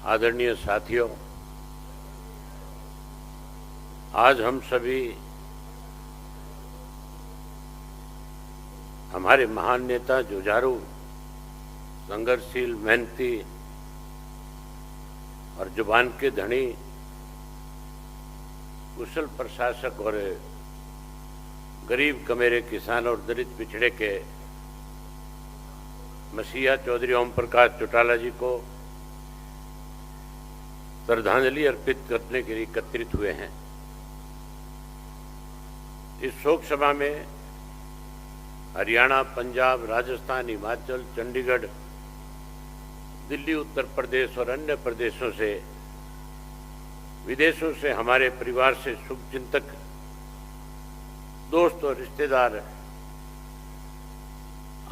आदरणीय साथियों, आज हम सभी हमारे महान नेता, जुझारू, संघर्षशील, मेहनती और जुबान के धनी, कुशल प्रशासक और गरीब कमेरे किसान और दलित पिछड़े के मसीहा चौधरी ओम प्रकाश चौटाला जी को श्रद्धांजलि अर्पित करने के लिए एकत्रित हुए हैं। इस शोक सभा में हरियाणा, पंजाब, राजस्थान, हिमाचल, चंडीगढ़, दिल्ली, उत्तर प्रदेश और अन्य प्रदेशों से, विदेशों से हमारे परिवार से शुभचिंतक, दोस्त और रिश्तेदार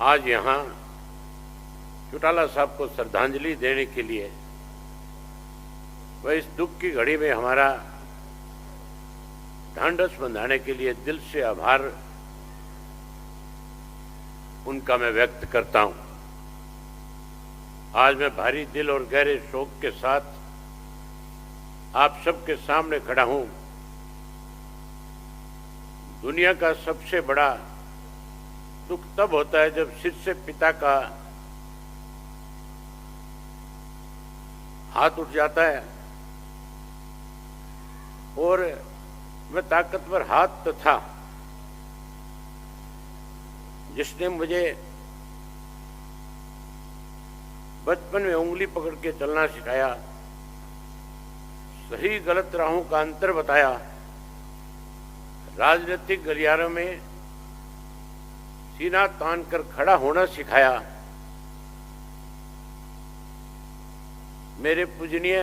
आज यहाँ चौटाला साहब को श्रद्धांजलि देने के लिए, वह इस दुख की घड़ी में हमारा ढांढस बंधाने के लिए दिल से आभार उनका मैं व्यक्त करता हूं। आज मैं भारी दिल और गहरे शोक के साथ आप सबके सामने खड़ा हूं। दुनिया का सबसे बड़ा दुख तब होता है जब सिर से पिता का हाथ उठ जाता है और वह ताकतवर हाथ था जिसने मुझे बचपन में उंगली पकड़ के चलना सिखाया, सही गलत राहों का अंतर बताया, राजनीतिक गलियारों में सीना तान कर खड़ा होना सिखाया। मेरे पूजनीय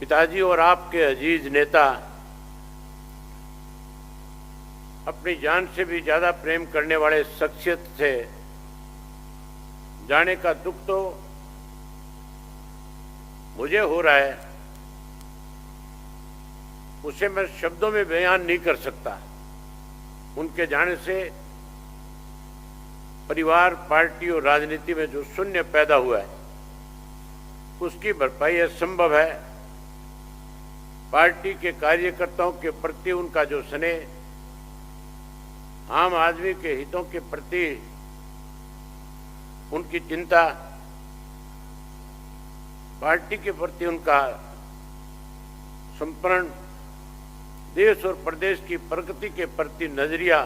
पिताजी और आपके अजीज नेता अपनी जान से भी ज्यादा प्रेम करने वाले शख्सियत थे। जाने का दुख तो मुझे हो रहा है, उसे मैं शब्दों में बयान नहीं कर सकता। उनके जाने से परिवार, पार्टी और राजनीति में जो शून्य पैदा हुआ है उसकी भरपाई असंभव है। पार्टी के कार्यकर्ताओं के प्रति उनका जो स्नेह, आम आदमी के हितों के प्रति उनकी चिंता, पार्टी के प्रति उनका समर्पण, देश और प्रदेश की प्रगति के प्रति नजरिया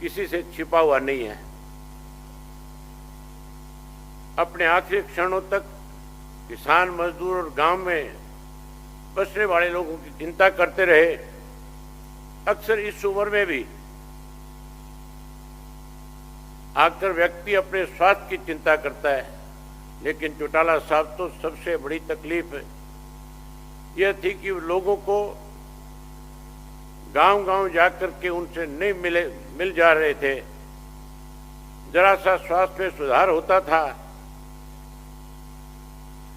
किसी से छिपा हुआ नहीं है। अपने आखिरी क्षणों तक किसान, मजदूर और गांव में बसने वाले लोगों की चिंता करते रहे। अक्सर इस उम्र में भी आकर व्यक्ति अपने स्वास्थ्य की चिंता करता है, लेकिन चौटाला साहब तो सबसे बड़ी तकलीफ यह थी कि लोगों को गांव-गांव जाकर के उनसे नहीं मिल जा रहे थे। जरा सा स्वास्थ्य में सुधार होता था,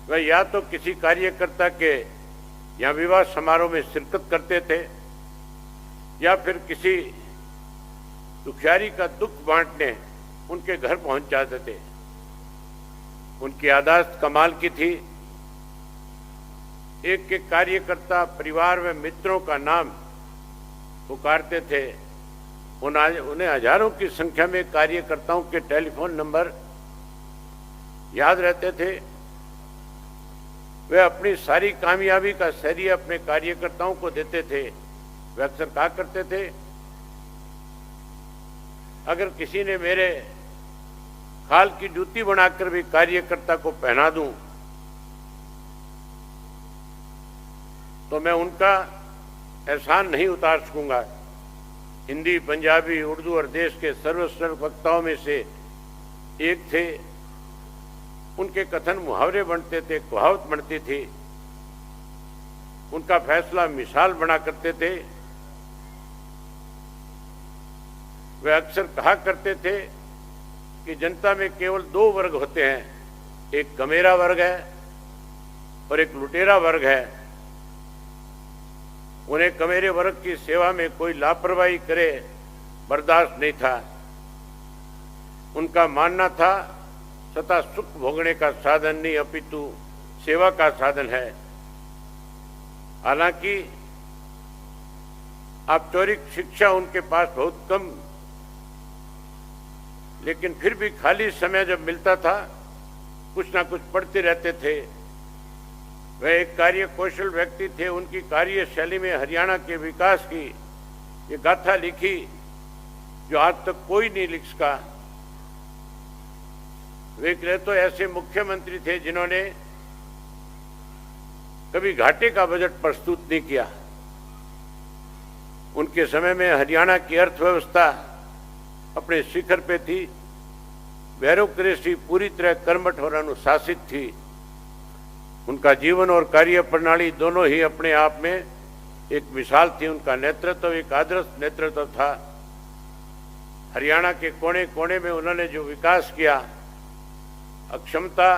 वह या तो किसी कार्यकर्ता के या विवाह समारोह में शिरकत करते थे या फिर किसी दुखियारी का दुख बांटने उनके घर पहुंच जाते थे। उनकी आदत कमाल की थी। एक एक कार्यकर्ता, परिवार में मित्रों का नाम पुकारते थे। उन्हें हजारों की संख्या में कार्यकर्ताओं के टेलीफोन नंबर याद रहते थे। वे अपनी सारी कामयाबी का श्रेय अपने कार्यकर्ताओं को देते थे। वे अक्सर कहा करते थे, अगर किसी ने मेरे खाल की जूती बनाकर भी कार्यकर्ता को पहना दूं तो मैं उनका एहसान नहीं उतार सकूंगा। हिंदी, पंजाबी, उर्दू और देश के सर्वश्रेष्ठ वक्ताओं में से एक थे। उनके कथन मुहावरे बनते थे, कहावत बनती थी। उनका फैसला मिसाल बना करते थे। वे अक्सर कहा करते थे कि जनता में केवल दो वर्ग होते हैं, एक कमेरा वर्ग है और एक लुटेरा वर्ग है। उन्हें कमेरे वर्ग की सेवा में कोई लापरवाही करे बर्दाश्त नहीं था। उनका मानना था तथा सुख भोगने का साधन नहीं अपितु सेवा का साधन है। हालांकि औपचारिक शिक्षा उनके पास बहुत कम, लेकिन फिर भी खाली समय जब मिलता था कुछ ना कुछ पढ़ते रहते थे। वह एक कार्य कौशल व्यक्ति थे। उनकी कार्यशैली में हरियाणा के विकास की ये गाथा लिखी जो आज तक कोई नहीं लिख सका। वे तो ऐसे मुख्यमंत्री थे जिन्होंने कभी घाटे का बजट प्रस्तुत नहीं किया। उनके समय में हरियाणा की अर्थव्यवस्था अपने शिखर पे थी। ब्यूरोक्रेसी पूरी तरह कर्मठ और अनुशासित थी। उनका जीवन और कार्य प्रणाली दोनों ही अपने आप में एक मिसाल थी। उनका नेतृत्व एक आदर्श नेतृत्व था। हरियाणा के कोने कोने में उन्होंने जो विकास किया, अक्षमता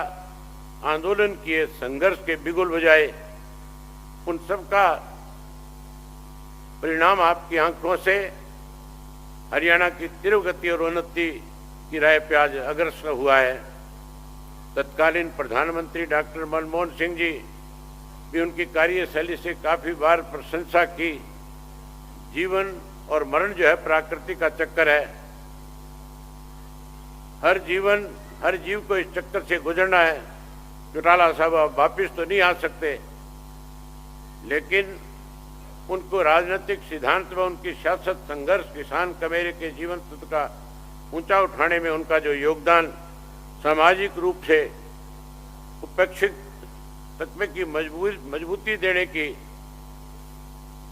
आंदोलन किए, संघर्ष के बिगुल बजाए, उन सब का परिणाम आपकी आंखों से हरियाणा की तीव्र गति और उन्नति की राह पे आज अग्रसर हुआ है। तत्कालीन प्रधानमंत्री डॉक्टर मनमोहन सिंह जी भी उनकी कार्यशैली से काफी बार प्रशंसा की। जीवन और मरण जो है प्रकृति का चक्कर है। हर जीव को इस चक्कर से गुजरना है। चौटाला साहब अब वापिस तो नहीं आ सकते, लेकिन उनको राजनीतिक सिद्धांत व उनकी सियासत, संघर्ष, किसान कमेरे के जीवन सूत्र का ऊंचा उठाने में उनका जो योगदान, सामाजिक रूप से उपेक्षित तत्व की मजबूती देने की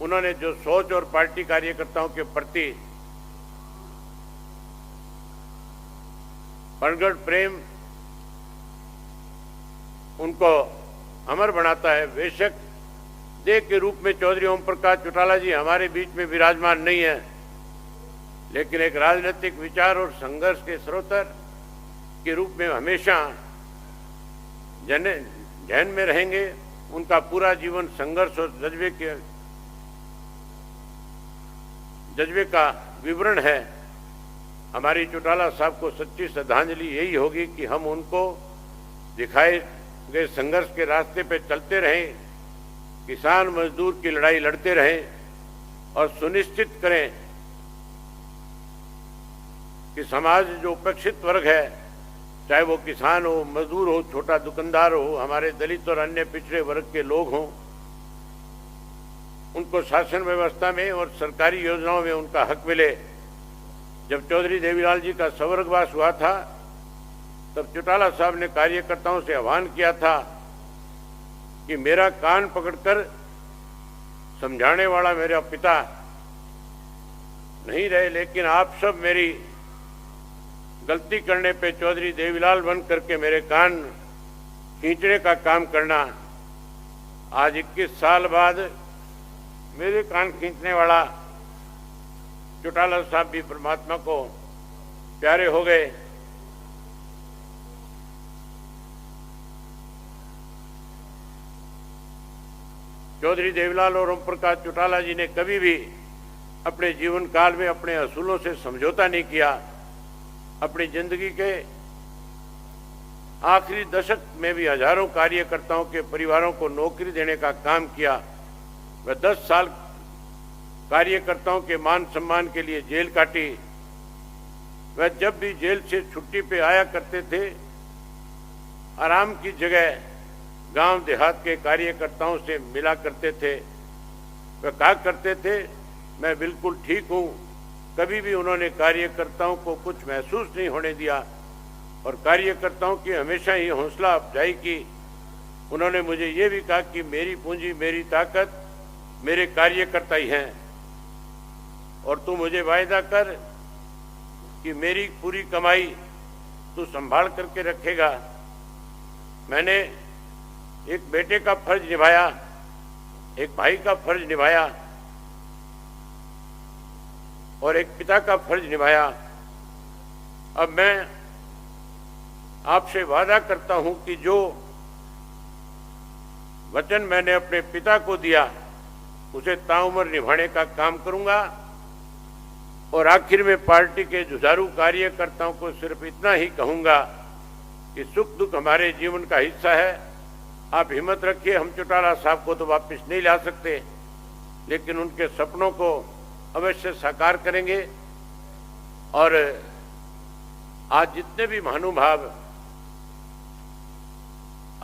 उन्होंने जो सोच और पार्टी कार्यकर्ताओं के प्रति प्रगढ़ प्रेम उनको अमर बनाता है। बेशक देह के रूप में चौधरी ओम प्रकाश चौटाला जी हमारे बीच में विराजमान नहीं है, लेकिन एक राजनीतिक विचार और संघर्ष के स्रोतर के रूप में हमेशा ध्यान में रहेंगे। उनका पूरा जीवन संघर्ष और जज्बे का विवरण है। हमारी चौटाला साहब को सच्ची श्रद्धांजलि यही होगी कि हम उनको दिखाए गए संघर्ष के रास्ते पे चलते रहें, किसान मजदूर की लड़ाई लड़ते रहें और सुनिश्चित करें कि समाज जो उपेक्षित वर्ग है, चाहे वो किसान हो, मजदूर हो, छोटा दुकानदार हो, हमारे दलित और अन्य पिछड़े वर्ग के लोग हों, उनको शासन व्यवस्था में और सरकारी योजनाओं में उनका हक मिले। जब चौधरी देवीलाल जी का स्वर्गवास हुआ था, तब चौटाला साहब ने कार्यकर्ताओं से आह्वान किया था कि मेरा कान पकड़कर समझाने वाला मेरा पिता नहीं रहे, लेकिन आप सब मेरी गलती करने पे चौधरी देवीलाल बन करके मेरे कान खींचने का काम करना। आज 21 साल बाद मेरे कान खींचने वाला चौटाला साहब भी परमात्मा को प्यारे हो गए। चौधरी देवीलाल और ओम प्रकाश चौटाला जी ने कभी भी अपने जीवन काल में अपने असूलों से समझौता नहीं किया। अपनी जिंदगी के आखिरी दशक में भी हजारों कार्यकर्ताओं के परिवारों को नौकरी देने का काम किया। वह 10 साल कार्यकर्ताओं के मान सम्मान के लिए जेल काटी। वह जब भी जेल से छुट्टी पे आया करते थे, आराम की जगह गांव देहात के कार्यकर्ताओं से मिला करते थे। वह कहा करते थे, मैं बिल्कुल ठीक हूं। कभी भी उन्होंने कार्यकर्ताओं को कुछ महसूस नहीं होने दिया और कार्यकर्ताओं की हमेशा ही हौसला अफजाई की। उन्होंने मुझे ये भी कहा कि मेरी पूंजी, मेरी ताकत मेरे कार्यकर्ता ही हैं और तू मुझे वायदा कर कि मेरी पूरी कमाई तू संभाल करके रखेगा। मैंने एक बेटे का फर्ज निभाया, एक भाई का फर्ज निभाया और एक पिता का फर्ज निभाया। अब मैं आपसे वादा करता हूं कि जो वचन मैंने अपने पिता को दिया उसे ताउम्र निभाने का काम करूंगा। और आखिर में पार्टी के जुझारू कार्यकर्ताओं को सिर्फ इतना ही कहूंगा कि सुख दुख हमारे जीवन का हिस्सा है। आप हिम्मत रखिए, हम चौटाला साहब को तो वापस नहीं ला सकते, लेकिन उनके सपनों को अवश्य साकार करेंगे। और आज जितने भी महानुभाव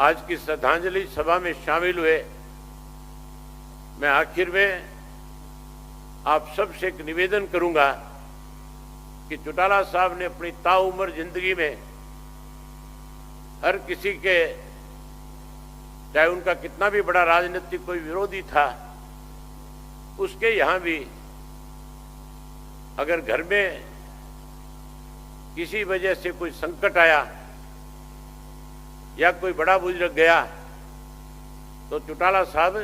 आज की श्रद्धांजलि सभा में शामिल हुए, मैं आखिर में आप सबसे एक निवेदन करूंगा कि चौटाला साहब ने अपनी ताउम्र जिंदगी में हर किसी के, चाहे उनका कितना भी बड़ा राजनीतिक कोई विरोधी था, उसके यहां भी अगर घर में किसी वजह से कोई संकट आया या कोई बड़ा बुजुर्ग गया तो चौटाला साहब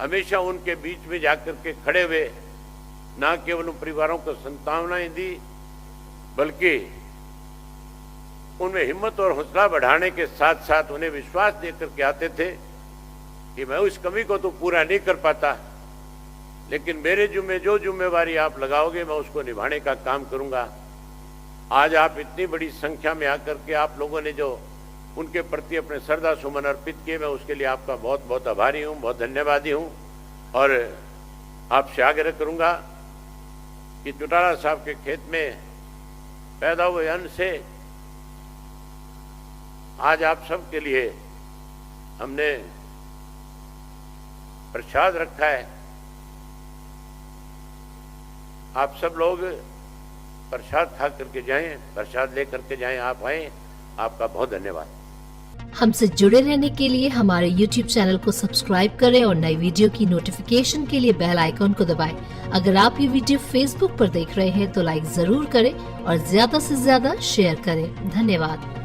हमेशा उनके बीच में जाकर के खड़े हुए, ना केवल उन परिवारों को सांत्वनाएं दी, बल्कि उनमें हिम्मत और हौसला बढ़ाने के साथ साथ उन्हें विश्वास देकर के आते थे कि मैं उस कमी को तो पूरा नहीं कर पाता, लेकिन मेरे जो जिम्मेवारी आप लगाओगे मैं उसको निभाने का काम करूंगा। आज आप इतनी बड़ी संख्या में आकर के आप लोगों ने जो उनके प्रति अपने श्रद्धा सुमन अर्पित किए, मैं उसके लिए आपका बहुत बहुत आभारी हूं, बहुत धन्यवादी हूं। और आपसे आग्रह करूंगा कि चौटाला साहब के खेत में पैदा हुए अन्न से आज आप सब के लिए हमने प्रसाद रखा है। आप सब लोग प्रसाद खा करके जाएं, प्रसाद ले करके जाएं, आप आएं। आपका बहुत धन्यवाद। हमसे जुड़े रहने के लिए हमारे YouTube चैनल को सब्सक्राइब करें और नई वीडियो की नोटिफिकेशन के लिए बेल आइकॉन को दबाएं। अगर आप ये वीडियो Facebook पर देख रहे हैं तो लाइक जरूर करें और ज्यादा से ज्यादा शेयर करें। धन्यवाद।